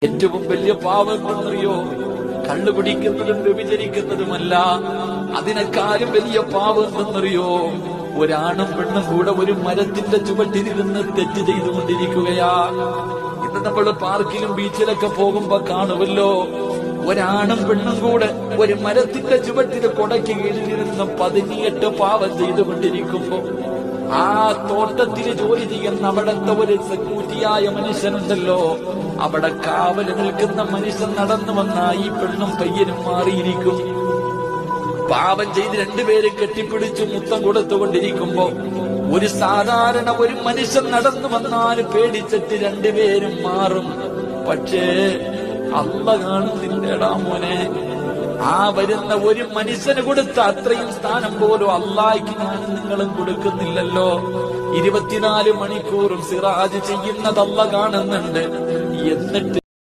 ഏറ്റവും വലിയ പാപം എന്നറിയോ? കള്ളു കുടിക്കുന്നതും വ്യഭിചരിക്കുന്നതുമല്ല. അതിനേക്കാളും വലിയ പാപം എന്തെന്നറിയോ? ഒരാണും പെണ്ണും കൂടെ ഒരു മരത്തിന്റെ ചുവട്ടിലിരുന്ന് തെറ്റ് ചെയ്തുകൊണ്ടിരിക്കുകയാ. ഇന്ന് നമ്മൾ പാർക്കിലും ബീച്ചിലൊക്കെ പോകുമ്പോ കാണുമല്ലോ, ഒരാണും പെണ്ണും കൂടെ ഒരു മരത്തിന്റെ ചുവട്ടിൽ കൊടയ്ക്ക് കീഴിലിരുന്ന് 18 പാപം ചെയ്തുകൊണ്ടിരിക്കുമ്പോ ആ തോട്ടത്തിൽ ജോലി ചെയ്യുന്ന അവിടത്തെ ഒരു സെക്യൂരിറ്റിയായ മനുഷ്യനുണ്ടല്ലോ, അവിടെ കാവല് നിൽക്കുന്ന മനുഷ്യൻ നടന്നു വന്ന ഈ പെണ്ണും പയ്യനും മാറിയിരിക്കും. പാപം ചെയ്ത് രണ്ടുപേരും കെട്ടിപ്പിടിച്ചു മുത്തം കൊടുത്തുകൊണ്ടിരിക്കുമ്പോ ഒരു സാധാരണ ഒരു മനുഷ്യൻ നടന്നു വന്നാൽ പേടിച്ചിട്ട് രണ്ടുപേരും മാറും. പക്ഷേ അല്ലാഹ് കാണുന്നില്ലടാ മോനെ. ആ വരുന്ന ഒരു മനുഷ്യന് കൊടുത്ത അത്രയും സ്ഥാനം പോലും അല്ലാഹ്ക്ക് ഞാനും നിങ്ങളും കൊടുക്കുന്നില്ലല്ലോ. 24 മണിക്കൂറും സിറാജ് ചെയ്യുന്നത് അല്ലാഹ് കാണുന്നുണ്ട്. എന്നിട്ട്